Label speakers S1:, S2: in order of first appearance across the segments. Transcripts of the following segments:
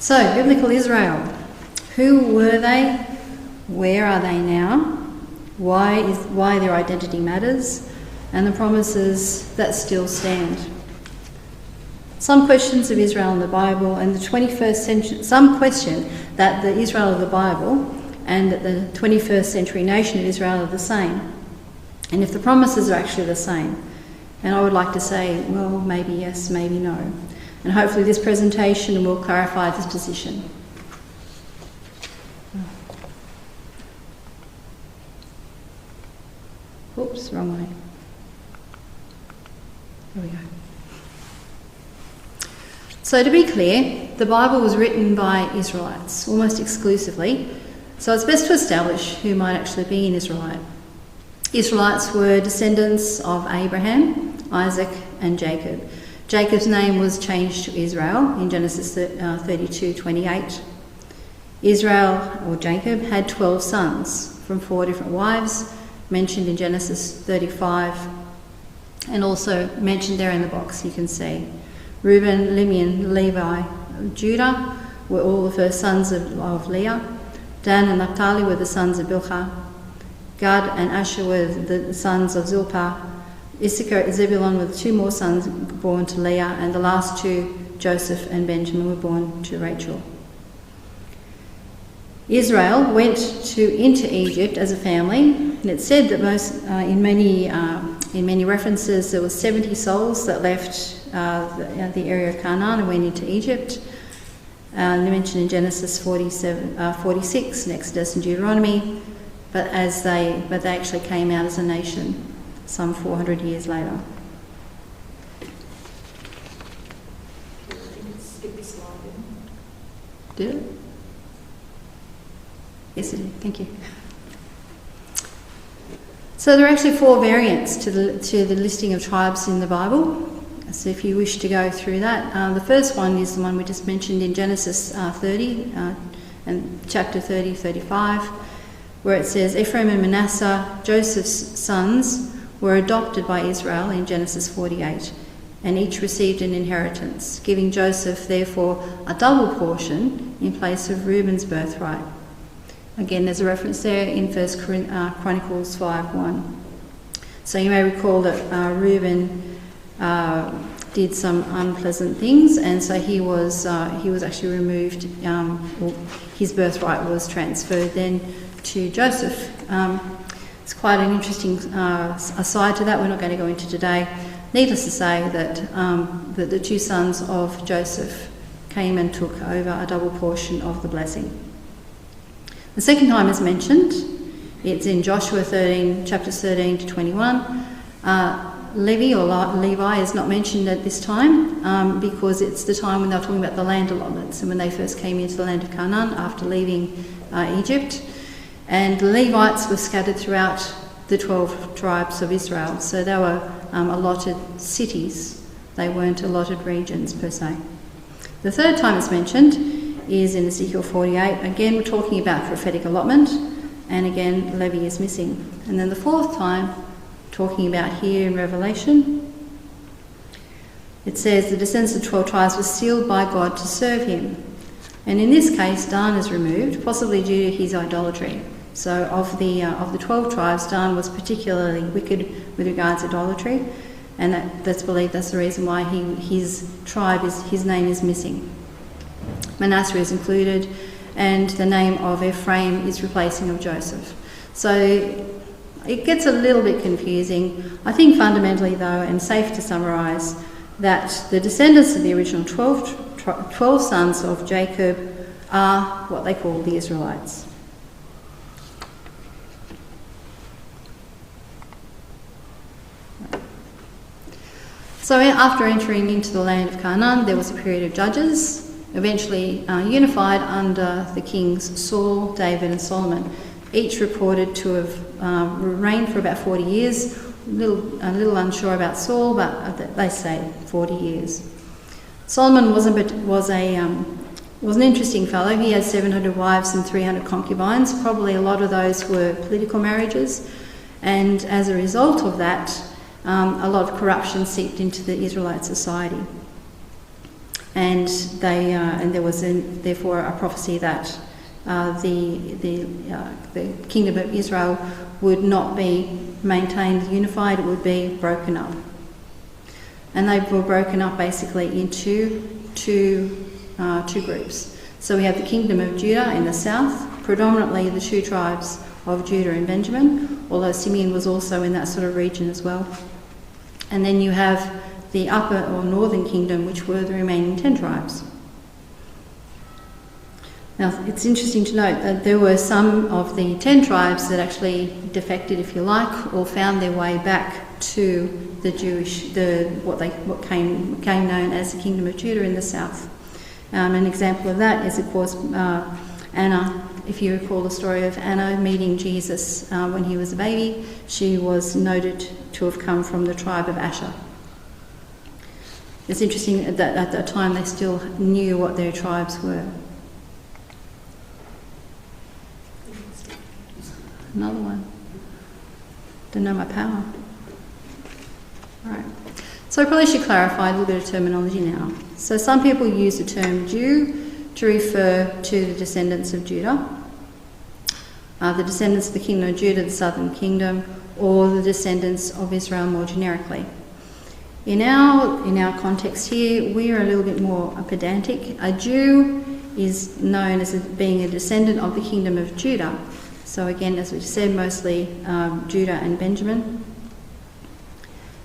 S1: So, biblical Israel. Who were they? Where are they now? Why their identity matters, and the promises that still stand. Some questions of Israel in the Bible and the 21st century. Some question that the Israel of the Bible and that the 21st century nation of Israel are the same, and if the promises are actually the same. And I would like to say, well, maybe yes, maybe no. And hopefully this presentation will clarify this position. Oops, wrong way. There we go. So to be clear, the Bible was written by Israelites, almost exclusively. So it's best to establish who might actually be an Israelite. Israelites were descendants of Abraham, Isaac and Jacob. Jacob's name was changed to Israel in Genesis 32:28. Israel, or Jacob, had 12 sons from 4 different wives, mentioned in Genesis 35, and also mentioned there in the box you can see. Reuben, Simeon, Levi, Judah were all the first sons of Leah. Dan and Naphtali were the sons of Bilhah. Gad and Asher were the sons of Zilpah. Issachar and Zebulun were the 2 more sons born to Leah, and the last 2, Joseph and Benjamin, were born to Rachel. Israel went into Egypt as a family, and it's said that in many references there were 70 souls that left the area of Canaan and went into Egypt. They mentioned in Genesis 46, in Exodus and Deuteronomy, but they actually came out as a nation some 400 years later.
S2: Skip this slide.
S1: Did it? Yes, it did. Thank you. So there are actually 4 variants to the listing of tribes in the Bible. So if you wish to go through that, the first one is the one we just mentioned in Genesis 30 and chapter 30, 35, where it says, Ephraim and Manasseh, Joseph's sons, were adopted by Israel in Genesis 48, and each received an inheritance, giving Joseph, therefore, a double portion in place of Reuben's birthright. Again, there's a reference there in 1 Chronicles 5:1. So you may recall that Reuben did some unpleasant things, and so he was actually removed. His birthright was transferred then to Joseph. It's quite an interesting aside to that. We're not going to go into today. Needless to say that the 2 sons of Joseph came and took over a double portion of the blessing. The second time it's mentioned, it's in Joshua 13, chapters 13 to 21. Levi is not mentioned at this time because it's the time when they're talking about the land allotments and when they first came into the land of Canaan after leaving Egypt. And the Levites were scattered throughout the 12 tribes of Israel. So they were allotted cities. They weren't allotted regions per se. The third time it's mentioned is in Ezekiel 48. Again, we're talking about prophetic allotment. And again, Levi is missing. And then the fourth time, talking about here in Revelation, it says the descendants of the 12 tribes were sealed by God to serve him. And in this case, Dan is removed, possibly due to his idolatry. So of the 12 tribes, Dan was particularly wicked with regards to idolatry, and that's believed that's the reason why his name is missing. Manasseh is included, and the name of Ephraim is replacing of Joseph. So it gets a little bit confusing. I think fundamentally, though, and safe to summarise, that the descendants of the original 12 sons of Jacob are what they call the Israelites. So after entering into the land of Canaan, there was a period of judges, eventually unified under the kings Saul, David and Solomon. Each reported to have reigned for about 40 years. A little unsure about Saul, but they say 40 years. Solomon was an interesting fellow. He had 700 wives and 300 concubines. Probably a lot of those were political marriages. And as a result of that, a lot of corruption seeped into the Israelite society. and there was therefore a prophecy that the kingdom of Israel would not be maintained unified; it would be broken up. And they were broken up basically into two groups. So we have the kingdom of Judah in the south, predominantly the two tribes of Judah and Benjamin, although Simeon was also in that sort of region as well. And then you have the upper or northern kingdom, which were the remaining 10 tribes. Now, it's interesting to note that there were some of the 10 tribes that actually defected, if you like, or found their way back to the what became known as the kingdom of Judah in the south. An example of that is, of course, Anna. If you recall the story of Anna meeting Jesus when he was a baby, she was noted to have come from the tribe of Asher. It's interesting that at that time they still knew what their tribes were. Another one. Don't know my power. All right. So I probably should clarify a little bit of terminology now. So some people use the term Jew to refer to the descendants of Judah, the descendants of the kingdom of Judah, the southern kingdom, or the descendants of Israel more generically. In our context here, we are a little bit more pedantic. A Jew is known as being a descendant of the kingdom of Judah. So again, as we said, mostly Judah and Benjamin.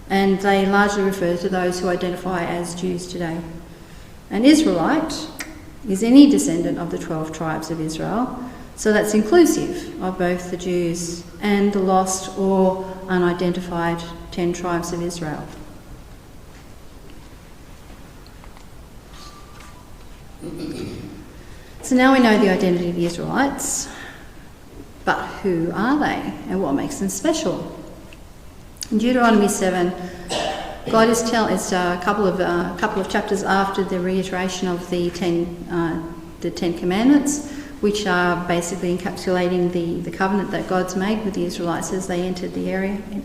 S1: And they largely refer to those who identify as Jews today. An Israelite is any descendant of the 12 tribes of Israel, so that's inclusive of both the Jews and the lost or unidentified 10 tribes of Israel. So now we know the identity of the Israelites, but who are they and what makes them special? In Deuteronomy 7, God is a couple of chapters after the reiteration of the Ten Commandments, which are basically encapsulating the covenant that God's made with the Israelites as they entered the area. And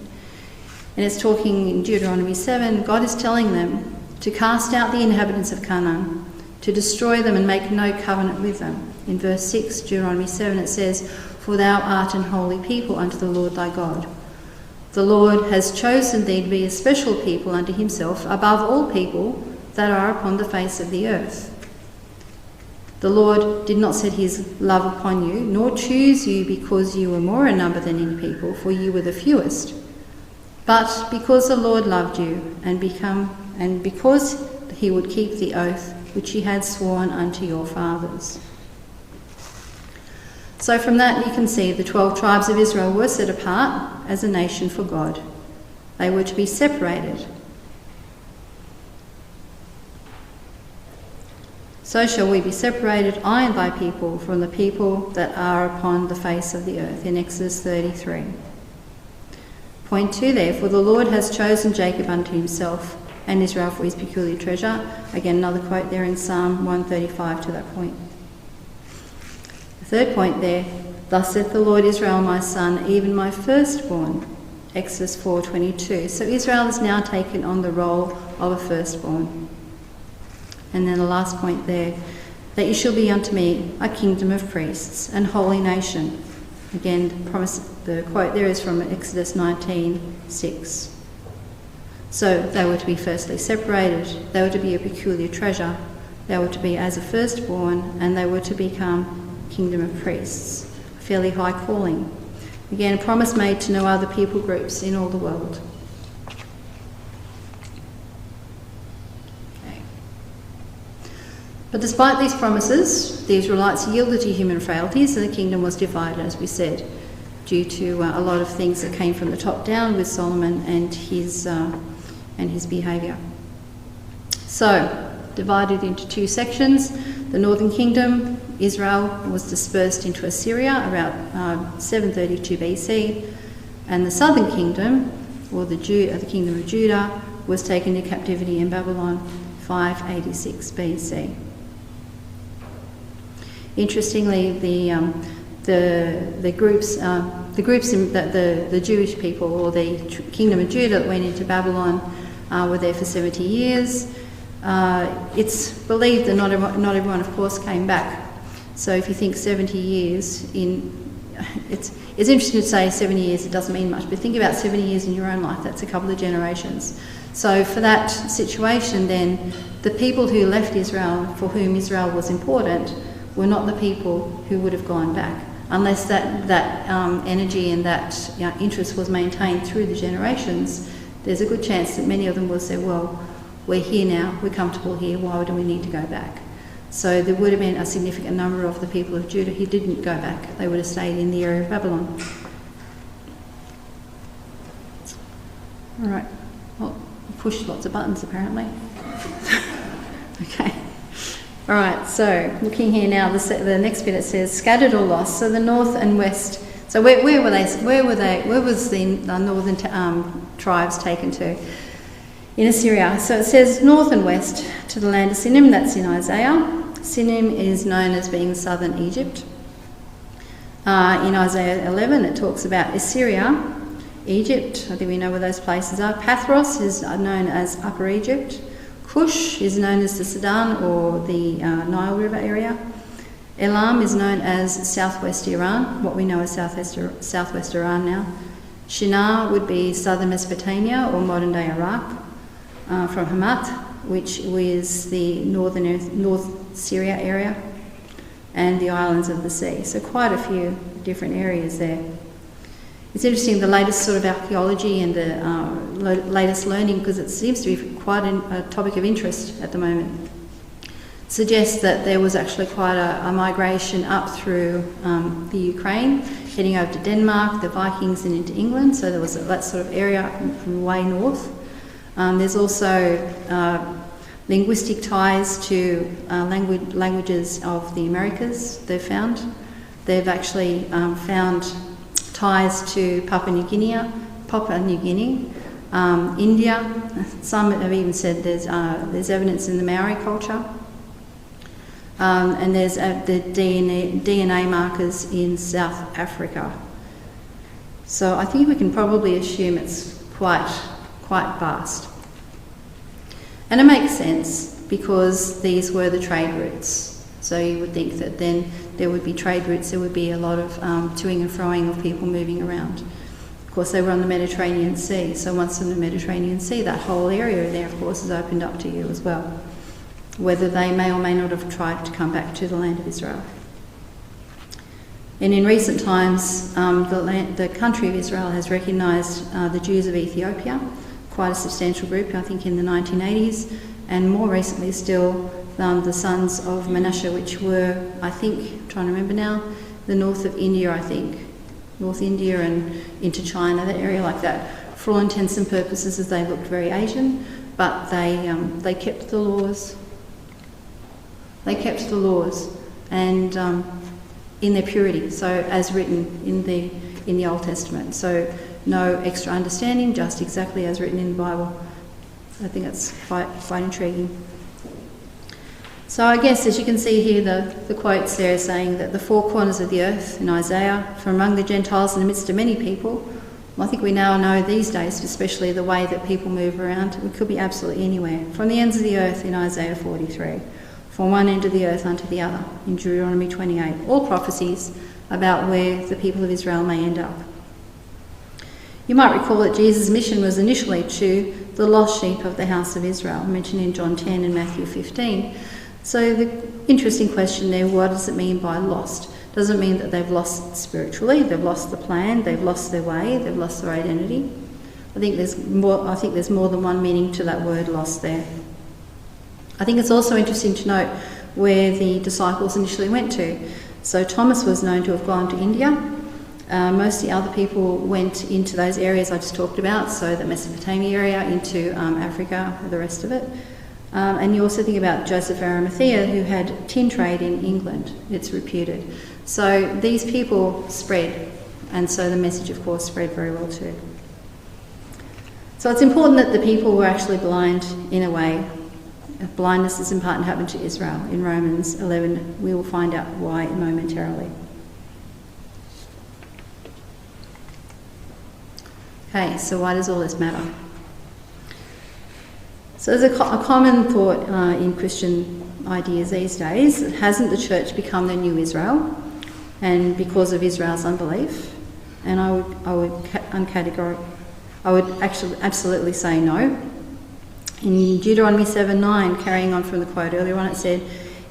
S1: it's talking in Deuteronomy 7, God is telling them to cast out the inhabitants of Canaan, to destroy them and make no covenant with them. In verse 6, Deuteronomy 7, it says, "For thou art an holy people unto the Lord thy God. The Lord has chosen thee to be a special people unto himself above all people that are upon the face of the earth. The Lord did not set his love upon you, nor choose you because you were more in number than any people, for you were the fewest, but because the Lord loved you, and because he would keep the oath which he had sworn unto your fathers." So from that you can see the 12 tribes of Israel were set apart as a nation for God. They were to be separated. "So shall we be separated, I and thy people, from the people that are upon the face of the earth," in Exodus 33. Point 2 there, "For the Lord has chosen Jacob unto himself, and Israel for his peculiar treasure." Again, another quote there in Psalm 135 to that point. Third point there, "Thus saith the Lord, Israel my son, even my firstborn," Exodus 4:22. So Israel has now taken on the role of a firstborn. And then the last point there, "That you shall be unto me a kingdom of priests and holy nation." Again, the quote there is from Exodus 19:6. So they were to be firstly separated, they were to be a peculiar treasure, they were to be as a firstborn, and they were to become kingdom of priests, a fairly high calling. Again, a promise made to no other people groups in all the world. Okay. But despite these promises, the Israelites yielded to human frailties, and the kingdom was divided, as we said, due to a lot of things that came from the top down with Solomon and his behaviour. So, divided into two sections. The northern kingdom, Israel, was dispersed into Assyria about 732 BC, and the southern kingdom, or the kingdom of Judah, was taken into captivity in Babylon 586 BC. Interestingly, the Jewish people, or the kingdom of Judah that went into Babylon, were there for 70 years. It's believed that not everyone, of course, came back. So if you think 70 years it's interesting to say 70 years, it doesn't mean much, but think about 70 years in your own life, that's a couple of generations. So for that situation then, the people who left Israel, for whom Israel was important, were not the people who would have gone back, unless that energy and that interest was maintained through the generations. There's a good chance that many of them will say, well, we're here now, we're comfortable here, why do we need to go back? So there would have been a significant number of the people of Judah who didn't go back. They would have stayed in the area of Babylon. All right, well, pushed lots of buttons apparently. Okay. All right, so looking here now, the next bit it says scattered or lost. So the north and west. So where were they? Where was the northern tribes taken to? In Assyria. So it says north and west to the land of Sinim. That's in Isaiah. Sinim is known as being southern Egypt. In Isaiah 11, it talks about Assyria, Egypt. I think we know where those places are. Pathros is known as Upper Egypt. Cush is known as the Sudan or the Nile River area. Elam is known as southwest Iran, what we know as southwest Iran now. Shinar would be southern Mesopotamia or modern day Iraq. From Hamath, which was the North Syria area, and the islands of the sea. So quite a few different areas there. It's interesting, the latest sort of archaeology and the latest learning, because it seems to be quite a topic of interest at the moment, suggests that there was actually quite a migration up through the Ukraine, heading over to Denmark, the Vikings, and into England. So there was that sort of area from way north. There's also linguistic ties to languages of the Americas they've found. They've actually found ties to Papua New Guinea, India. Some have even said there's evidence in the Maori culture. And there's the DNA markers in South Africa. So I think we can probably assume it's quite vast. And it makes sense because these were the trade routes. So you would think that then there would be trade routes, there would be a lot of toing and froing of people moving around. Of course, they were on the Mediterranean Sea, so once in the Mediterranean Sea, that whole area there, of course, is opened up to you as well, whether they may or may not have tried to come back to the land of Israel. And in recent times, the country of Israel has recognised the Jews of Ethiopia, quite a substantial group, I think in the 1980s, and more recently still the sons of Manasseh, which were, I think, I'm trying to remember now, the north of India, I think, North India and into China, that area like that. For all intents and purposes, as they looked very Asian, but they kept the laws. They kept the laws, and in their purity, so as written in the Old Testament. So no extra understanding, just exactly as written in the Bible. I think that's quite intriguing. So I guess, as you can see here, the quotes there saying that the four corners of the earth in Isaiah, from among the Gentiles in the midst of many people. Well, I think we now know these days, especially the way that people move around, it could be absolutely anywhere. From the ends of the earth in Isaiah 43, from one end of the earth unto the other in Deuteronomy 28. All prophecies about where the people of Israel may end up. You might recall that Jesus' mission was initially to the lost sheep of the house of Israel, mentioned in John 10 and Matthew 15. So the interesting question there, what does it mean by lost? Does it mean that they've lost spiritually, they've lost the plan, they've lost their way, they've lost their identity? I think there's more than one meaning to that word lost there. I think it's also interesting to note where the disciples initially went to. So Thomas was known to have gone to India. Most of the other people went into those areas I just talked about, so the Mesopotamia area, into Africa, the rest of it. And you also think about Joseph of Arimathea, who had tin trade in England, it's reputed. So these people spread, and so the message, of course, spread very well too. So it's important that the people were actually blind in a way. Blindness is in part happened to Israel. In Romans 11, we will find out why momentarily. Okay, so why does all this matter? So there's a common thought in Christian ideas these days: hasn't the church become the new Israel, and because of Israel's unbelief? And I would actually absolutely say no. In Deuteronomy 7:9, carrying on from the quote earlier on, it said,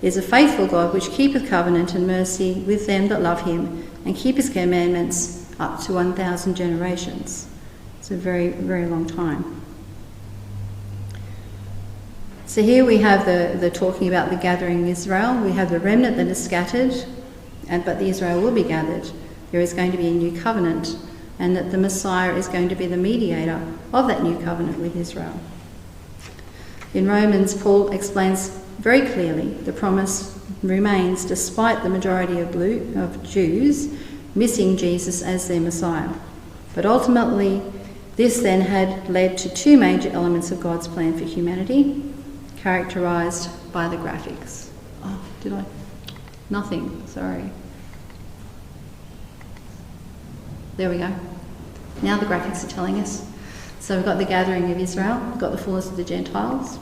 S1: "Is a faithful God which keepeth covenant and mercy with them that love him, and keep his commandments up to 1,000 generations." It's a very, very long time. So here we have the talking about the gathering of Israel. We have the remnant that is scattered, but the Israel will be gathered. There is going to be a new covenant, and that the Messiah is going to be the mediator of that new covenant with Israel. In Romans, Paul explains very clearly the promise remains despite the majority of Jews missing Jesus as their Messiah. But ultimately, this then had led to two major elements of God's plan for humanity, characterised by the graphics. Oh, did I? Nothing, sorry. There we go. Now the graphics are telling us. So we've got the gathering of Israel, we've got the fullness of the Gentiles.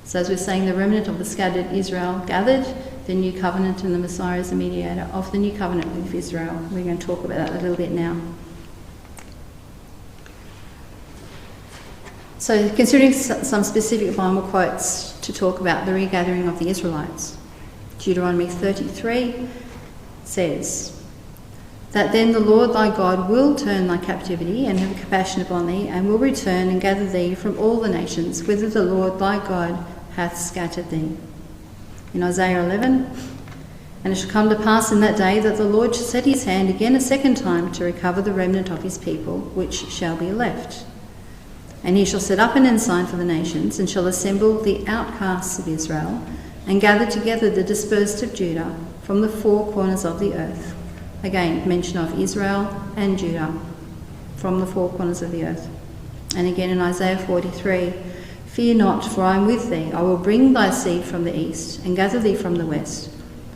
S1: So as we're saying, the remnant of the scattered Israel gathered, the new covenant, and the Messiah is the mediator of the new covenant with Israel. We're going to talk about that a little bit now. So considering some specific Bible quotes to talk about the regathering of the Israelites. Deuteronomy 33 says, "That then the Lord thy God will turn thy captivity and have compassion upon thee, and will return and gather thee from all the nations whither the Lord thy God hath scattered thee." In Isaiah 11, "And it shall come to pass in that day that the Lord shall set his hand again a second time to recover the remnant of his people, which shall be left. And he shall set up an ensign for the nations, and shall assemble the outcasts of Israel, and gather together the dispersed of Judah from the four corners of the earth." Again, mention of Israel and Judah from the four corners of the earth. And again in Isaiah 43, "Fear not, for I am with thee. I will bring thy seed from the east, and gather thee from the west.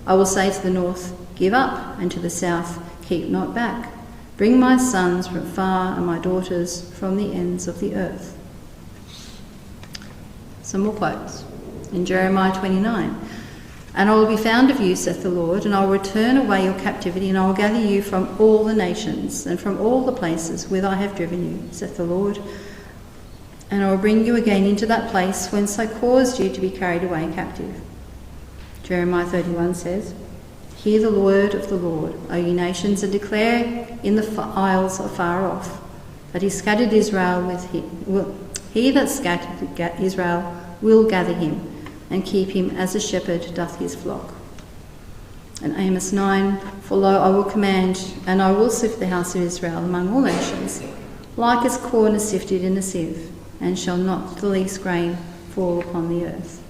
S1: I will say to the north, Give up, and to the south, Keep not back. Bring my sons from far, and my daughters from the ends of the earth." Some more quotes. In Jeremiah 29, "And I will be found of you, saith the Lord, and I will return away your captivity, and I will gather you from all the nations, and from all the places whither I have driven you, saith the Lord. And I will bring you again into that place whence I caused you to be carried away captive." Jeremiah 31 says, "Hear the word of the Lord, O ye nations, and declare in the isles afar off, that he scattered Israel he that scattered Israel will gather him, and keep him as a shepherd doth his flock." And Amos 9, "For lo, I will command, and I will sift the house of Israel among all nations, like as corn is sifted in a sieve, and shall not the least grain fall upon the earth."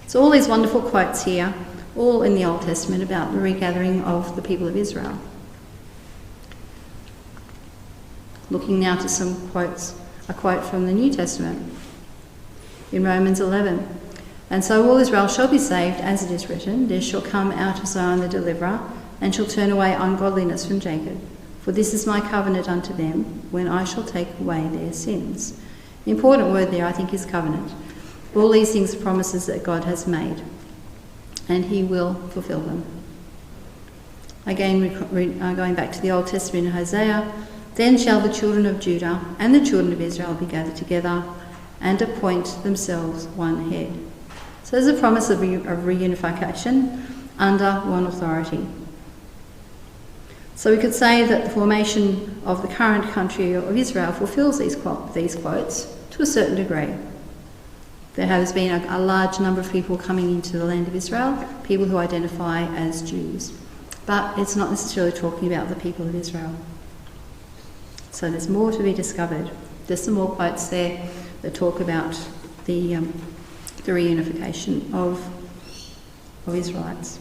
S1: So all these wonderful quotes here, all in the Old Testament, about the regathering of the people of Israel. Looking now to some quotes, a quote from the New Testament. In Romans 11, "And so all Israel shall be saved, as it is written, There shall come out of Zion the deliverer, and shall turn away ungodliness from Jacob. For this is my covenant unto them, when I shall take away their sins." The important word there, I think, is covenant. All these things are promises that God has made, and he will fulfill them. Again, going back to the Old Testament in Hosea, "Then shall the children of Judah and the children of Israel be gathered together, and appoint themselves one head." So there's a promise of reunification under one authority. So we could say that the formation of the current country of Israel fulfills these quotes to a certain degree. There has been a large number of people coming into the land of Israel, people who identify as Jews. But it's not necessarily talking about the people of Israel. So there's more to be discovered. There's some more quotes there that talk about the reunification of Israelites.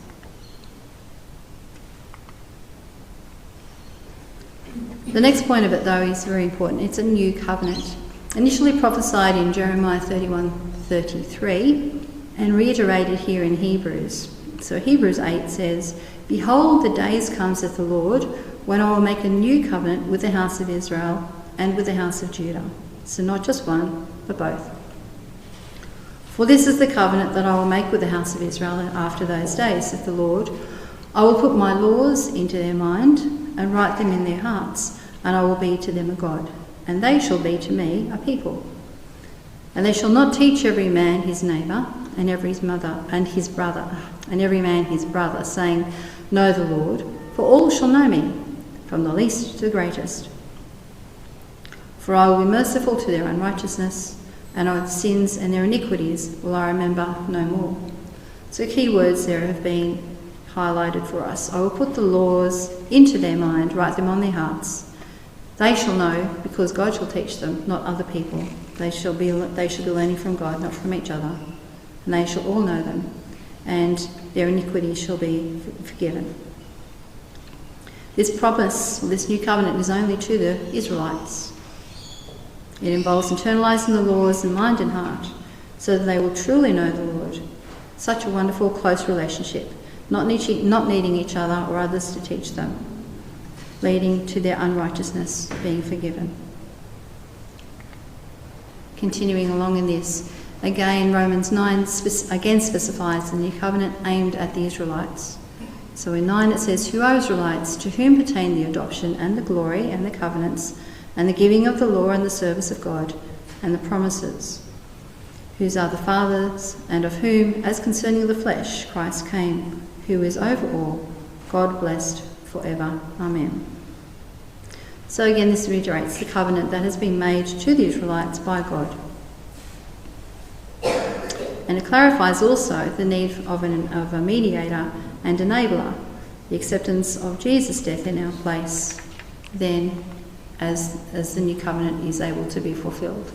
S1: The next point of it, though, is very important. It's a new covenant. Initially prophesied in Jeremiah 31:33 and reiterated here in Hebrews. So Hebrews 8 says, "Behold, the days come, saith the Lord, when I will make a new covenant with the house of Israel and with the house of Judah, So not just one, but both. For this is the covenant that I will make with the house of Israel after those days, saith the Lord. I will put my laws into their mind and write them in their hearts, and I will be to them a God, and they shall be to me a people. And they shall not teach every man his neighbour, and every mother and his brother, and every man his brother, saying, Know the Lord, for all shall know me, from the least to the greatest. For I will be merciful to their unrighteousness, and of sins and their iniquities will I remember no more. So key words there have been highlighted for us. I will put the laws into their mind, write them on their hearts. They shall know, because God shall teach them, not other people. They shall be learning from God, not from each other. And they shall all know them, and their iniquities shall be forgiven. This promise, this new covenant, is only to the Israelites. It involves internalising the laws in mind and heart, so that they will truly know the Lord. Such a wonderful, close relationship, not needing each other or others to teach them, leading to their unrighteousness being forgiven. Continuing along in this, again, Romans 9 again specifies the new covenant aimed at the Israelites. So in 9 it says, Who are Israelites, to whom pertain the adoption and the glory and the covenants and the giving of the law and the service of God and the promises, whose are the fathers, and of whom, as concerning the flesh, Christ came, who is over all, God blessed forever. Amen. So again, this reiterates the covenant that has been made to the Israelites by God. And it clarifies also the need of a mediator and enabler, the acceptance of Jesus' death in our place, then as the new covenant is able to be fulfilled.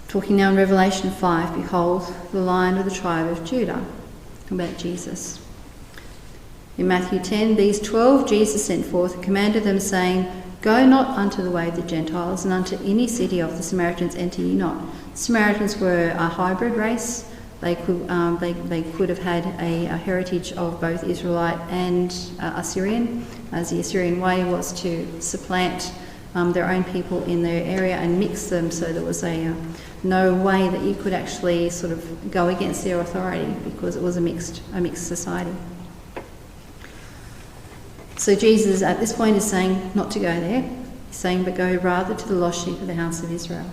S1: Talking now in Revelation 5, behold, the Lion of the tribe of Judah, about Jesus. In Matthew 10, these 12 Jesus sent forth and commanded them, saying, Go not unto the way of the Gentiles, and unto any city of the Samaritans enter ye not. Samaritans were a hybrid race. They could have had a heritage of both Israelite and Assyrian, as the Assyrian way was to supplant their own people in their area and mix them, so there was no way that you could actually sort of go against their authority, because it was a mixed society. So Jesus at this point is saying not to go there. He's saying, but go rather to the lost sheep of the house of Israel.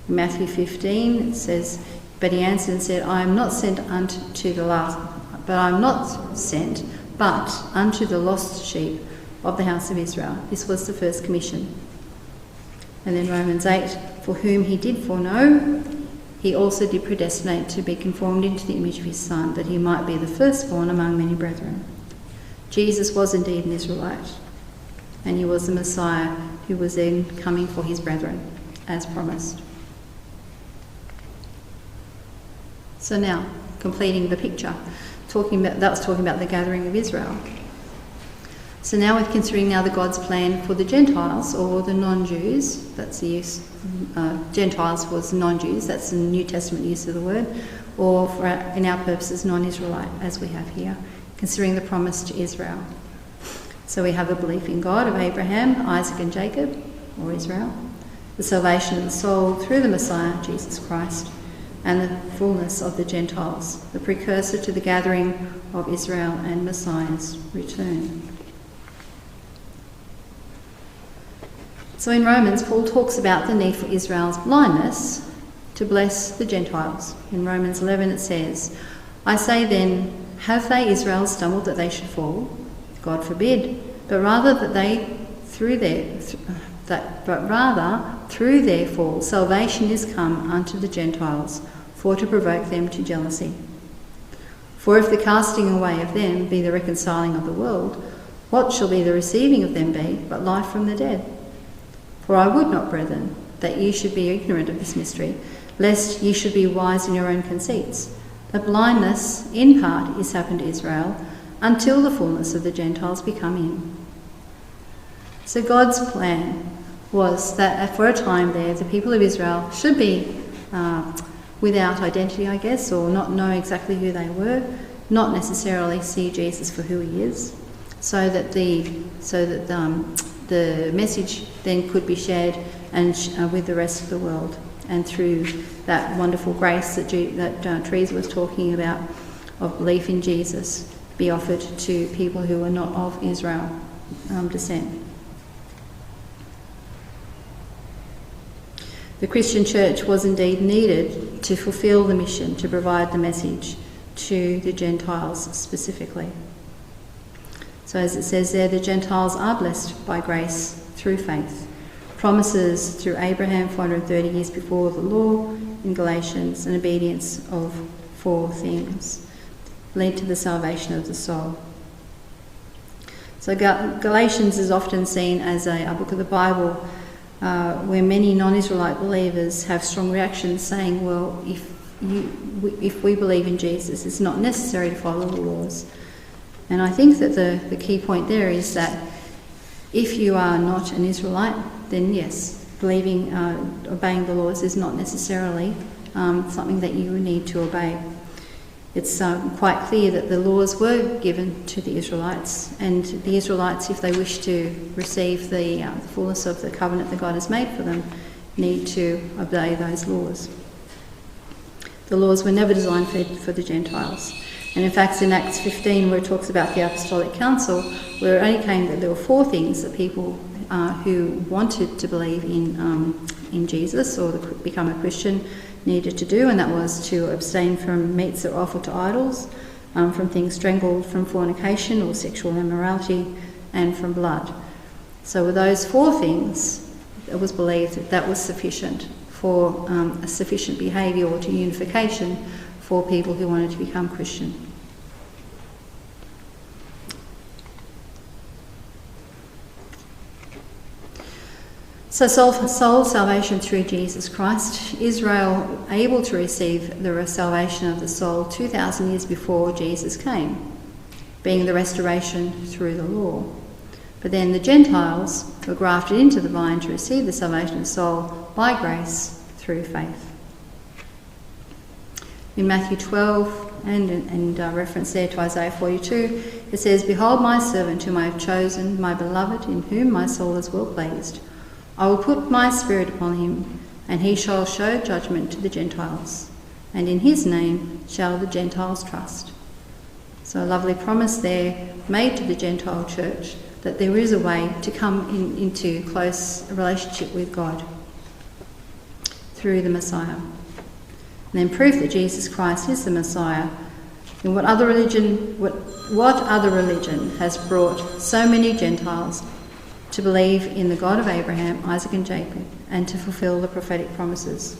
S1: In Matthew 15 it says, But he answered and said, I am not sent unto the last, but I am not sent, but unto the lost sheep of the house of Israel. This was the first commission. And then Romans 8, for whom he did foreknow, he also did predestinate to be conformed into the image of his Son, that he might be the firstborn among many brethren. Jesus was indeed an Israelite, and he was the Messiah who was then coming for his brethren, as promised. So now, completing the picture, talking about the gathering of Israel. So now we're considering now the God's plan for the Gentiles, or the non-Jews. That's the use. Gentiles was non-Jews. That's the New Testament use of the word. Or for in our purposes, non-Israelite, as we have here, considering the promise to Israel. So we have the belief in God of Abraham, Isaac and Jacob, or Israel, the salvation of the soul through the Messiah, Jesus Christ, and the fullness of the Gentiles, the precursor to the gathering of Israel and Messiah's return. So in Romans, Paul talks about the need for Israel's blindness to bless the Gentiles. In Romans 11 it says, I say then, have they, Israel, stumbled that they should fall? God forbid. But rather through their fall, salvation is come unto the Gentiles, for to provoke them to jealousy. For if the casting away of them be the reconciling of the world, what shall be the receiving of them be but life from the dead? For I would not, brethren, that ye should be ignorant of this mystery, lest ye should be wise in your own conceits. That blindness in part is happened to Israel, until the fullness of the Gentiles be come in. So God's plan was that for a time there, the people of Israel should be without identity, I guess, or not know exactly who they were, not necessarily see Jesus for who he is, so that the message then could be shared and with the rest of the world. And through that wonderful grace that Teresa was talking about, of belief in Jesus, be offered to people who are not of Israel descent. The Christian church was indeed needed to fulfil the mission to provide the message to the Gentiles specifically. So as it says there, the Gentiles are blessed by grace through faith. Promises through Abraham 430 years before the law in Galatians, and obedience of 4 things lead to the salvation of the soul. So Galatians is often seen as a book of the Bible where many non-Israelite believers have strong reactions saying, well, if we believe in Jesus, it's not necessary to follow the laws. And I think that the key point there is that if you are not an Israelite, then yes, obeying the laws is not necessarily something that you need to obey. It's quite clear that the laws were given to the Israelites, and the Israelites, if they wish to receive the fullness of the covenant that God has made for them, need to obey those laws. The laws were never designed for the Gentiles. And in fact, in Acts 15, where it talks about the Apostolic Council, where it only came that there were 4 things that people who wanted to believe in Jesus or become a Christian needed to do, and that was to abstain from meats that were offered to idols, from things strangled, from fornication or sexual immorality, and from blood. So with those 4 things, it was believed that was sufficient for a sufficient behaviour or to unification for people who wanted to become Christian. So soul salvation through Jesus Christ. Israel able to receive the salvation of the soul 2,000 years before Jesus came, being the restoration through the law. But then the Gentiles were grafted into the vine to receive the salvation of the soul by grace through faith. In Matthew 12 and reference there to Isaiah 42, it says, "Behold my servant whom I have chosen, my beloved, in whom my soul is well pleased. I will put my spirit upon him, and he shall show judgment to the Gentiles, and in his name shall the Gentiles trust." So a lovely promise there made to the Gentile church that there is a way to come into close relationship with God through the Messiah. And then proof that Jesus Christ is the Messiah. And what other religion has brought so many Gentiles to believe in the God of Abraham, Isaac and Jacob, and to fulfill the prophetic promises?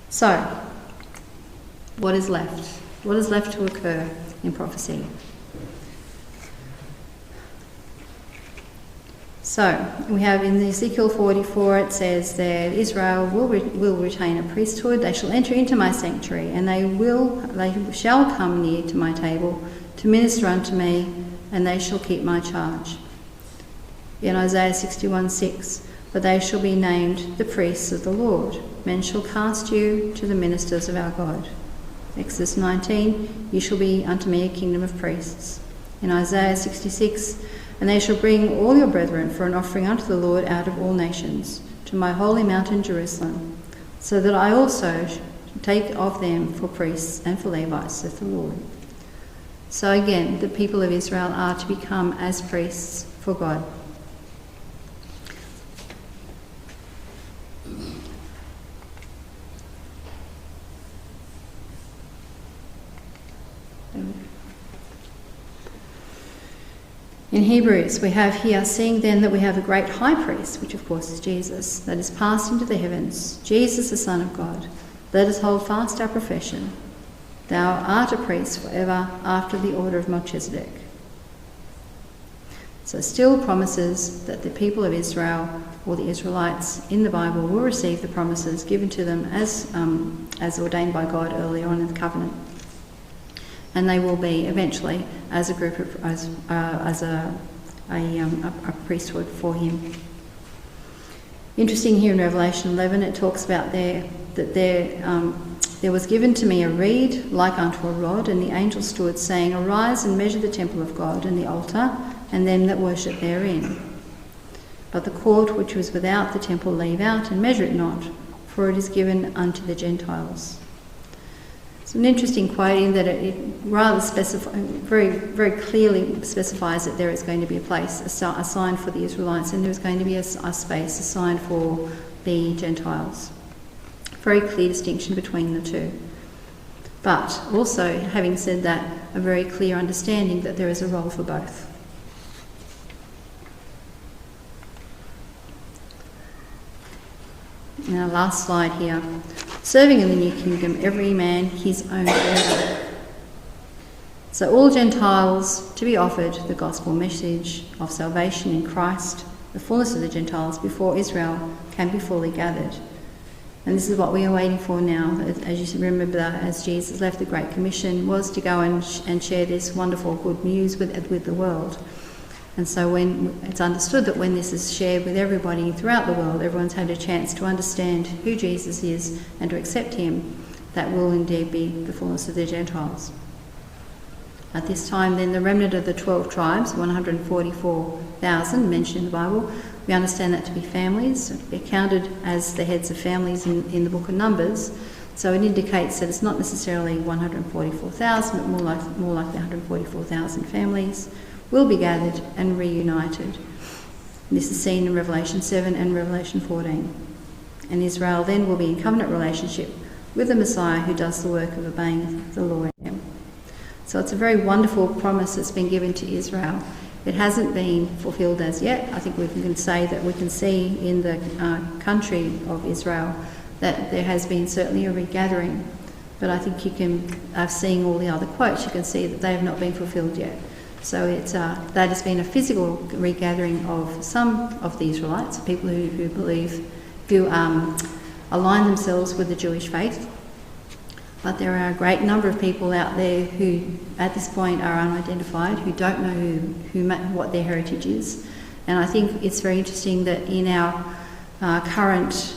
S1: So, what is left? What is left to occur in prophecy? So, we have in Ezekiel 44, it says that Israel will retain a priesthood. They shall enter into my sanctuary, and they shall come near to my table to minister unto me, and they shall keep my charge. In Isaiah 61:6, "But they shall be named the priests of the Lord. Men shall cast you to the ministers of our God." Exodus 19, "You shall be unto me a kingdom of priests." In Isaiah 66, "And they shall bring all your brethren for an offering unto the Lord out of all nations, to my holy mountain Jerusalem, so that I also take of them for priests and for Levites, saith the Lord." So again, the people of Israel are to become as priests for God. In Hebrews, we have here, "Seeing then that we have a great high priest," which of course is Jesus, "that is passed into the heavens, Jesus the Son of God, let us hold fast our profession. Thou art a priest forever after the order of Melchizedek." So still promises that the people of Israel, or the Israelites in the Bible, will receive the promises given to them as ordained by God earlier on in the covenant. And they will be eventually as a group of, as a priesthood for him. Interesting here in Revelation 11, it talks about there that there was given to me a reed like unto a rod, and the angel stood, saying, "Arise and measure the temple of God and the altar and them that worship therein. But the court which was without the temple leave out, and measure it not, for it is given unto the Gentiles. It's an interesting quote in that it rather very, very clearly specifies that there is going to be a place assigned for the Israelites, and there is going to be a space assigned for the Gentiles. Very clear distinction between the two. But also, having said that, a very clear understanding that there is a role for both. And our last slide here. Serving in the new kingdom, every man his own order. So all Gentiles to be offered the gospel message of salvation in Christ, the fullness of the Gentiles, before Israel can be fully gathered. And this is what we are waiting for now. As you remember, as Jesus left, the Great Commission was to go and share this wonderful good news with the world. And so when it's understood that when this is shared with everybody throughout the world, everyone's had a chance to understand who Jesus is and to accept him, that will indeed be the fullness of the Gentiles. At this time then, the remnant of the 12 tribes, 144,000 mentioned in the Bible, we understand that to be families. They're counted as the heads of families in the book of Numbers. So it indicates that it's not necessarily 144,000, but more like the 144,000 families will be gathered and reunited. This is seen in Revelation 7 and Revelation 14. And Israel then will be in covenant relationship with the Messiah who does the work of obeying the law. So it's a very wonderful promise that's been given to Israel. It hasn't been fulfilled as yet. I think we can say that we can see in the country of Israel that there has been certainly a regathering. But I think you can, seeing all the other quotes, you can see that they have not been fulfilled yet. So that has been a physical regathering of some of the Israelites, people who believe, who align themselves with the Jewish faith. But there are a great number of people out there who, at this point, are unidentified, who don't know what their heritage is. And I think it's very interesting that in our current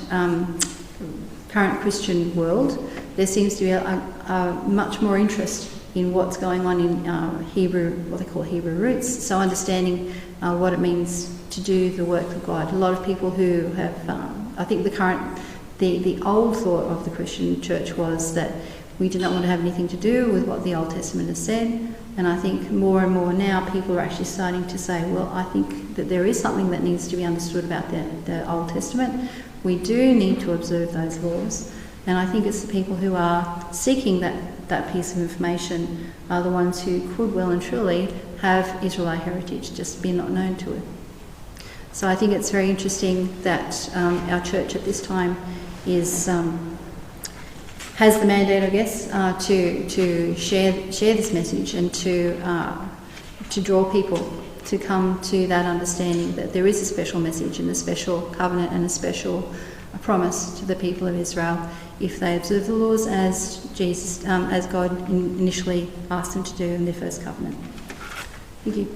S1: Christian world, there seems to be a much more interest in what's going on in Hebrew, what they call Hebrew roots. So understanding what it means to do the work of God. A lot of people who have, I think the old thought of the Christian church was that we did not want to have anything to do with what the Old Testament has said. And I think more and more now people are actually starting to say, well, I think that there is something that needs to be understood about the Old Testament. We do need to observe those laws. And I think it's the people who are seeking that piece of information are the ones who could well and truly have Israelite heritage, just be not known to it. So I think it's very interesting that our church at this time has the mandate, I guess, to share this message and to draw people to come to that understanding that there is a special message and a special covenant and a special promise to the people of Israel if they observe the laws as God initially asked them to do in their first covenant. Thank you.